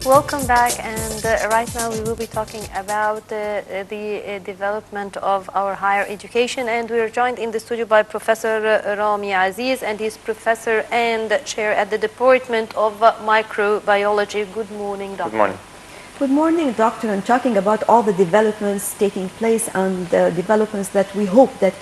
Welcome back, and right now we will be talking about the development of our higher education, and we are joined in the studio by Professor Ramy Aziz, and he's professor and chair at the Department of Microbiology. Good morning, Doctor. Good morning. Good morning, Doctor. And talking about all the developments taking place and the developments that we hope that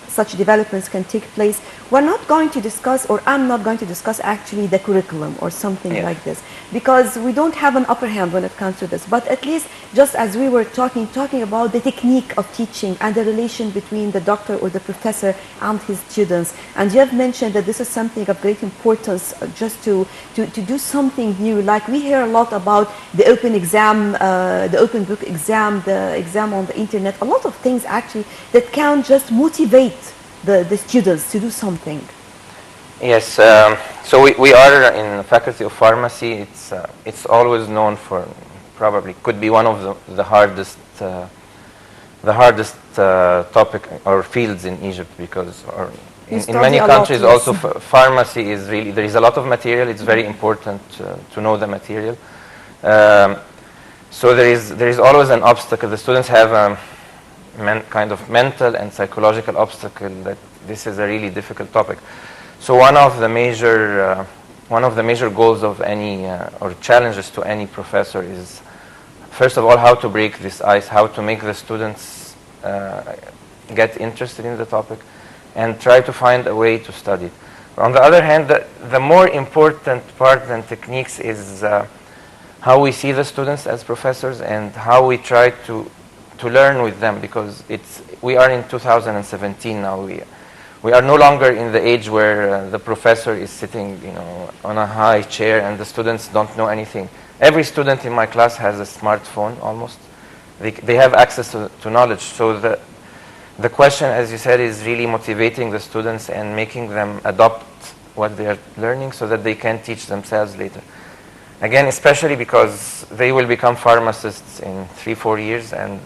such developments can take place, we're not going to discuss, or I'm not going to discuss actually the curriculum or something like this, because we don't have an upper hand when it comes to this. But at least, just as we were talking about the technique of teaching and the relation between the doctor or the professor and his students. And you have mentioned that this is something of great importance, just to do something new. Like we hear a lot about the open exam, the open book exam, the exam on the internet, a lot of things actually that can just motivate the students to do something. Yes, so we are in the Faculty of Pharmacy. It's always known for, probably could be one of the hardest topic or fields in Egypt, because in many countries also pharmacy is really, there is a lot of material. It's very important to know the material. So there is always an obstacle. The students have a kind of mental and psychological obstacle that this is a really difficult topic. So one of the major goals of any or challenges to any professor is, first of all, how to break this ice, how to make the students get interested in the topic, and try to find a way to study it. On the other hand, the more important part than techniques is how we see the students as professors and how we try to learn with them, because we are in 2017 now. We are no longer in the age where the professor is sitting, on a high chair and the students don't know anything. Every student in my class has a smartphone almost. They have access to knowledge. So the question, as you said, is really motivating the students and making them adopt what they are learning so that they can teach themselves later. Again, especially because they will become pharmacists in 3-4 years, and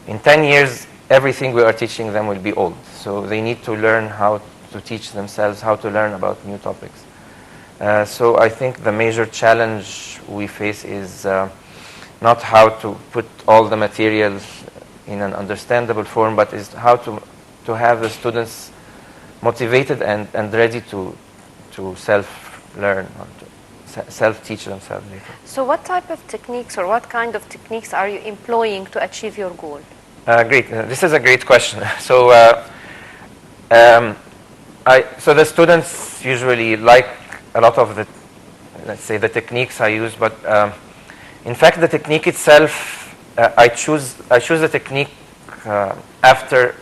in 10 years, everything we are teaching them will be old. So they need to learn how to teach themselves, how to learn about new topics. So I think the major challenge we face is not how to put all the materials in an understandable form, but is how to have the students motivated and ready to self-learn, or to self-teach themselves later. So what type of techniques or what kind of techniques are you employing to achieve your goal? Great. This is a great question. So, so the students usually like a lot of the, let's say, the techniques I use, but in fact, the technique itself, I choose the technique after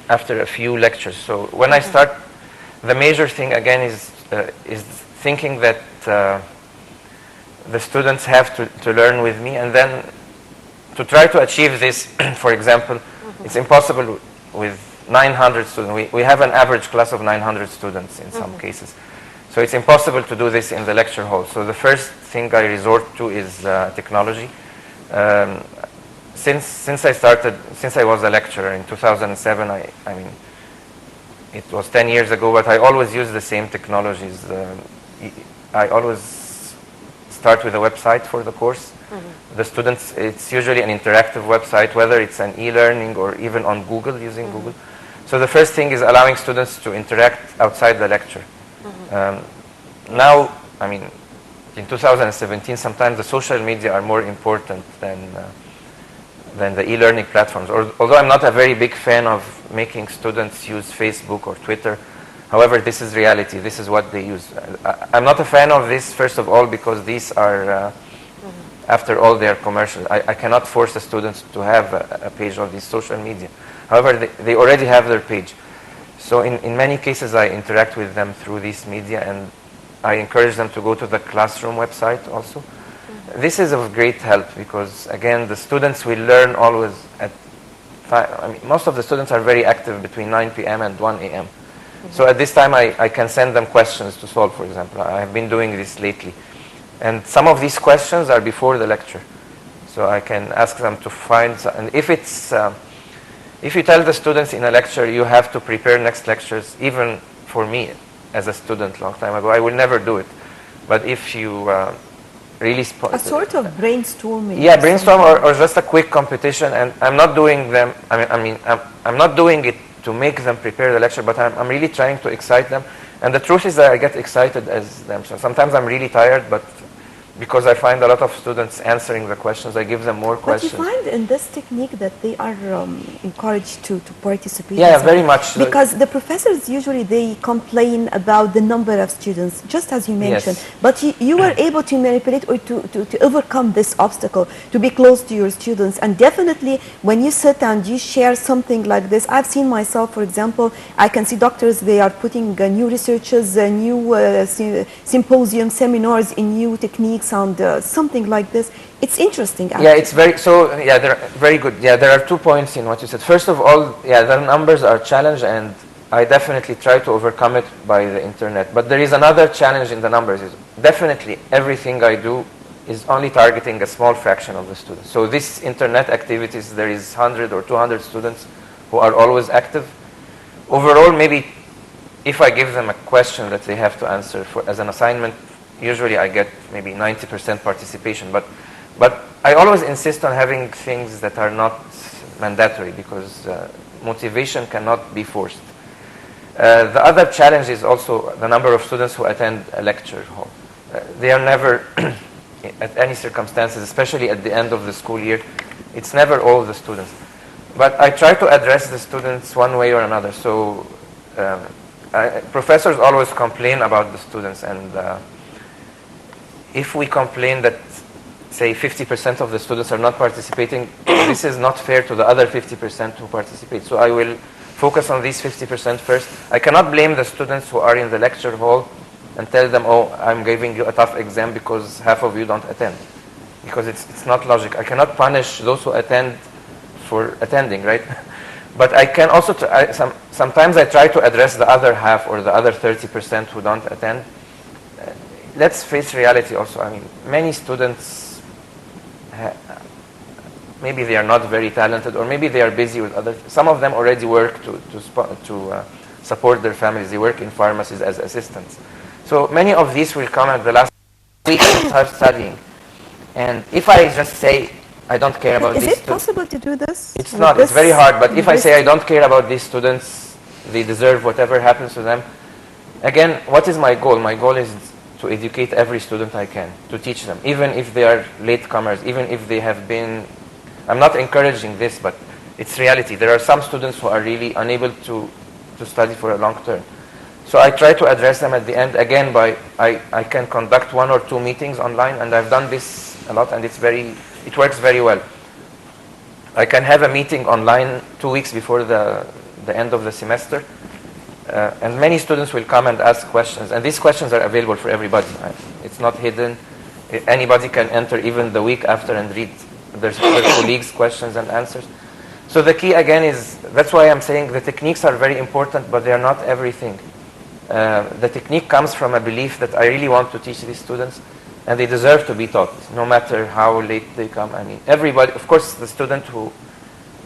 a few lectures. So when I start, the major thing again is thinking that the students have to learn with me, and then to try to achieve this. For example, it's impossible with 900 students. We have an average class of 900 students in some cases. So it's impossible to do this in the lecture hall. So the first thing I resort to is technology. Since I was a lecturer in 2007, I mean, it was 10 years ago, but I always use the same technologies. I always start with a website for the course. The students, it's usually an interactive website, whether it's an e-learning or even on Google, using Google. So the first thing is allowing students to interact outside the lecture. Now, I mean, in 2017, sometimes the social media are more important than the e-learning platforms. Although I'm not a very big fan of making students use Facebook or Twitter, however, this is reality. This is what they use. I'm not a fan of this, first of all, because these are, after all, they are commercial. I cannot force the students to have a page on these social media. However, they already have their page. So in many cases, I interact with them through this media, and I encourage them to go to the classroom website also. This is of great help because, again, the students will learn always at 5. I mean, most of the students are very active between 9 p.m. and 1 a.m. So at this time, I can send them questions to solve, for example. I have been doing this lately. And some of these questions are before the lecture. So I can ask them to find, and if you tell the students in a lecture, you have to prepare next lectures, even for me as a student long time ago, I will never do it. But if you really A sort of brainstorming. yeah, brainstorm or just a quick competition. And I'm not doing them. I'm not doing it to make them prepare the lecture, but I'm really trying to excite them. And the truth is that I get excited as them. So sometimes I'm really tired, but because I find a lot of students answering the questions, I give them more questions. But you find in this technique that they are encouraged to participate? Yeah, very much. Because the professors usually, they complain about the number of students, just as you mentioned. Yes. But you were able to manipulate or to overcome this obstacle, to be close to your students. And definitely, when you sit and you share something like this, I've seen myself, for example, I can see doctors, they are putting new researches, new symposium, seminars in new techniques, and something like this. It's interesting, actually. Yeah, it's they're very good. Yeah, there are 2 points in what you said. First of all, yeah, the numbers are a challenge, and I definitely try to overcome it by the internet. But there is another challenge in the numbers. Is definitely everything I do is only targeting a small fraction of the students. So this internet activities, there is 100 or 200 students who are always active. Overall, maybe if I give them a question that they have to answer as an assignment, usually I get maybe 90% participation, but I always insist on having things that are not mandatory, because motivation cannot be forced. The other challenge is also the number of students who attend a lecture hall. They are never, at any circumstances, especially at the end of the school year, it's never all the students. But I try to address the students one way or another. So professors always complain about the students, and if we complain that, say, 50% of the students are not participating, this is not fair to the other 50% who participate. So I will focus on these 50% first. I cannot blame the students who are in the lecture hall and tell them, oh, I'm giving you a tough exam because half of you don't attend. Because it's not logic. I cannot punish those who attend for attending, right? But I can also, sometimes I try to address the other half or the other 30% who don't attend. Let's face reality also. I mean, many students, maybe they are not very talented, or maybe they are busy with other. Some of them already work to support their families. They work in pharmacies as assistants. So many of these will come at the last week and start studying. And if I just say, I don't care about these students. Is it possible to do this? It's not. It's very hard. But if I say I don't care about these students, they deserve whatever happens to them. Again, what is my goal? My goal is to educate every student I can, to teach them, even if they are latecomers, even if they have been. I'm not encouraging this, but it's reality. There are some students who are really unable to study for a long term. So I try to address them at the end, again, by I can conduct 1 or 2 meetings online, and I've done this a lot, and it works very well. I can have a meeting online 2 weeks before the end of the semester, and many students will come and ask questions, and these questions are available for everybody. It's not hidden. Anybody can enter even the week after and read their colleagues' questions and answers. So the key again is, that's why I'm saying the techniques are very important, but they are not everything. The technique comes from a belief that I really want to teach these students, and they deserve to be taught, no matter how late they come. I mean, everybody, of course, the student who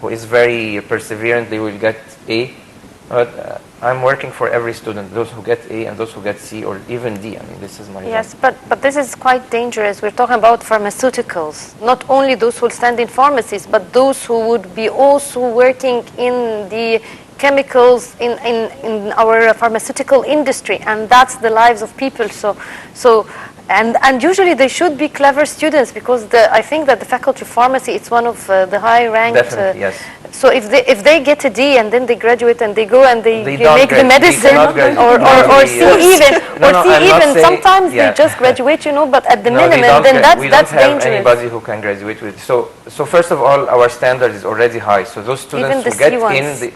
is very perseverant, they will get A, but I'm working for every student, those who get A and those who get C or even D. I mean, this is my Yes, but this is quite dangerous. We're talking about pharmaceuticals, not only those who will stand in pharmacies, but those who would be also working in the chemicals in our pharmaceutical industry, and that's the lives of people. And usually they should be clever students, because I think that the Faculty of Pharmacy, it's one of the high-ranked. Definitely, yes. So if they get a D and then they graduate and they go and they make the medicine, or C even, sometimes they just graduate, but at the minimum, then that's dangerous. We don't have anybody who can graduate with. So first of all, our standard is already high. So those students who get in,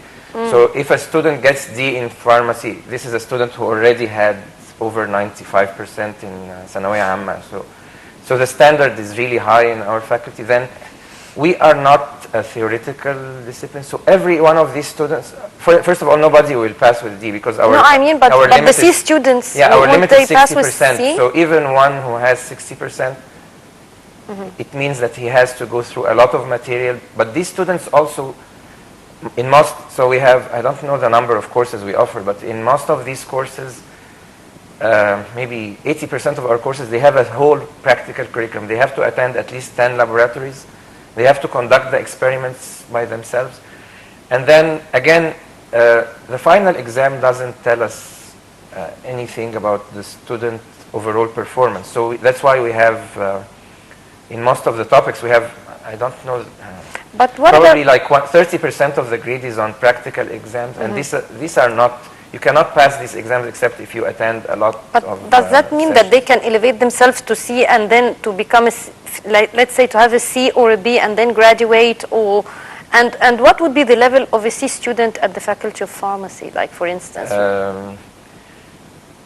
so if a student gets D in pharmacy, this is a student who already had over 95% in Sanawiyya Amma. So the standard is really high in our faculty. Then we are not a theoretical discipline. So every one of these students, first of all, nobody will pass with D, because our but the C students, our limit is 60%. So even one who has 60%, it means that he has to go through a lot of material. But these students also, in most, so we have, I don't know the number of courses we offer, but in most of these courses, maybe 80% of our courses, they have a whole practical curriculum. They have to attend at least 10 laboratories. They have to conduct the experiments by themselves. And then, again, the final exam doesn't tell us anything about the student overall performance. So that's why we have, in most of the topics, we have, I don't know, but what probably like 30% of the grade is on practical exams. And these are not, you cannot pass these exams except if you attend a lot of does that mean that they can elevate themselves to C and then to become, let's say, to have a C or a B and then graduate? Or and what would be the level of a C student at the Faculty of Pharmacy, like, for instance?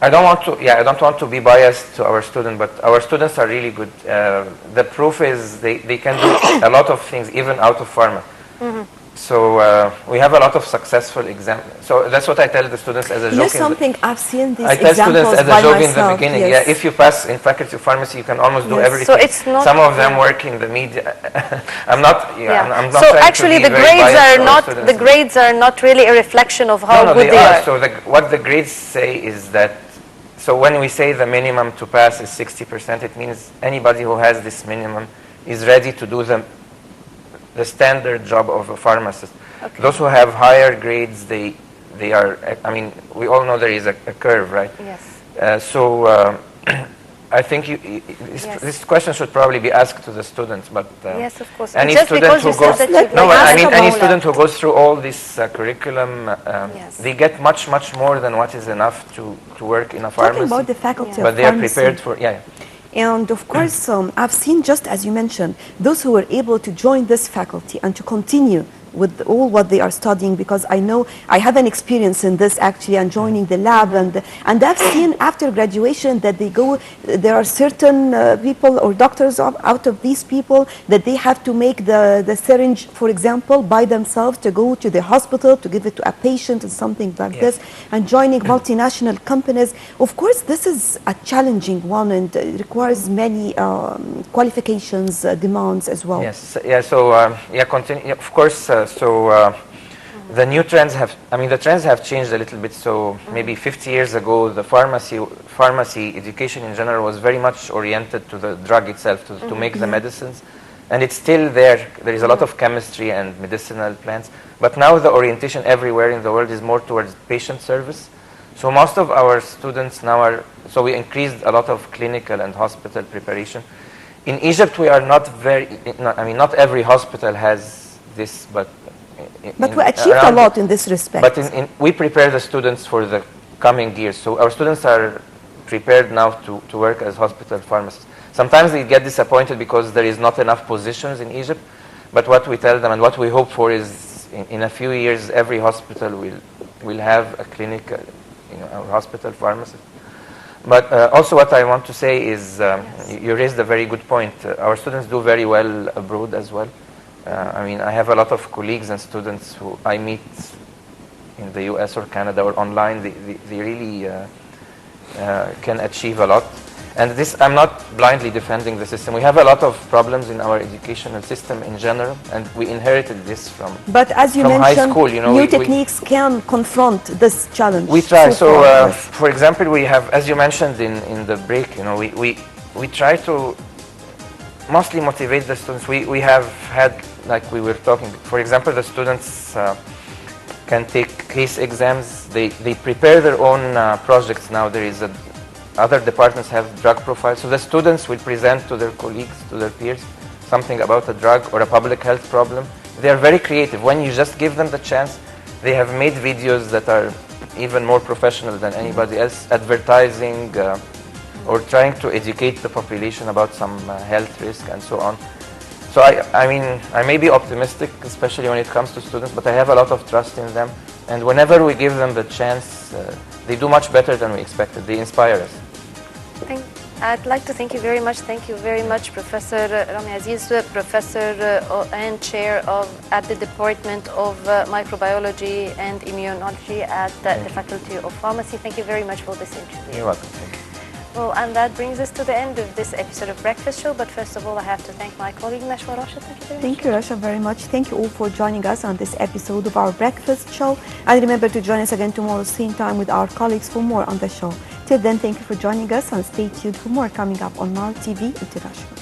I don't want to be biased to our students, but our students are really good. The proof is they can do a lot of things even out of pharma. So we have a lot of successful examples. So that's what I tell the students as a joke. You know something, I've seen these I tell examples students as by a joke myself, in the beginning. yes. Yeah, if you pass in Faculty of Pharmacy, you can almost do everything. So it's not. Some of them work in the media. I'm not. Yeah, I'm not so trying actually, to be the very grades biased are to our not. students. The grades are not really a reflection of how good they are. are. So what the grades say is that. So when we say the minimum to pass is 60%, it means anybody who has this minimum is ready to do the standard job of a pharmacist. Okay. Those who have higher grades, they are, I mean, we all know there is a curve, right? Yes. I think this question should probably be asked to the students, but yes, of course. Any just student who goes, any student who goes through all this curriculum, they get much more than what is enough to work in a pharmacy. Talking about the Faculty of But they are Pharmacy. prepared for, And of course, I've seen, just as you mentioned, those who were able to join this faculty and to continue with all what they are studying, because I know I have an experience in this actually, and joining the lab, and I've seen after graduation that they go, there are certain people or doctors out of these people that they have to make the syringe, for example, by themselves, to go to the hospital to give it to a patient and something like this, and joining multinational companies. Of course, this is a challenging one, and it requires many qualifications, demands as well. Yes, yeah, so continue. Of course, the new trends have, the trends have changed a little bit. So maybe 50 years ago, the pharmacy education in general was very much oriented to the drug itself, to make the medicines. And it's still there. There is a lot of chemistry and medicinal plants. But now the orientation everywhere in the world is more towards patient service. So most of our students now so we increased a lot of clinical and hospital preparation. In Egypt, we are not not every hospital has this, but we achieved a lot in this respect. But we prepare the students for the coming years. So our students are prepared now to work as hospital pharmacists. Sometimes they get disappointed because there is not enough positions in Egypt. But what we tell them and what we hope for is in a few years, every hospital will have a clinical, a hospital pharmacist. But also what I want to say is, you raised a very good point. Our students do very well abroad as well. I have a lot of colleagues and students who I meet in the US or Canada or online. They really can achieve a lot. And this, I'm not blindly defending the system. We have a lot of problems in our educational system in general, and we inherited this from But as you from mentioned, high school, new techniques can confront this challenge. We try. So, for example, we have, as you mentioned in the break, we try to mostly motivate the students. We have had, like we were talking, for example, the students can take case exams. They prepare their own projects now. There is other departments have drug profiles. So the students will present to their colleagues, to their peers, something about a drug or a public health problem. They are very creative. When you just give them the chance, they have made videos that are even more professional than anybody else, advertising or trying to educate the population about some health risk and so on. So I may be optimistic, especially when it comes to students, but I have a lot of trust in them. And whenever we give them the chance, they do much better than we expected. They inspire us. I'd like to thank you very much. Thank you very much, Professor Ramy Aziz, Professor and Chair at the Department of Microbiology and Immunology at the Faculty of Pharmacy. Thank you very much for this interview. You're welcome. Thank you. Well, and that brings us to the end of this episode of Breakfast Show. But first of all, I have to thank my colleague, Nashwa Rasha. Thank you very much. Thank you, Rasha, very much. Thank you all for joining us on this episode of our Breakfast Show. And remember to join us again tomorrow, same time, with our colleagues for more on the show. Till then, thank you for joining us and stay tuned for more coming up on Nile TV International.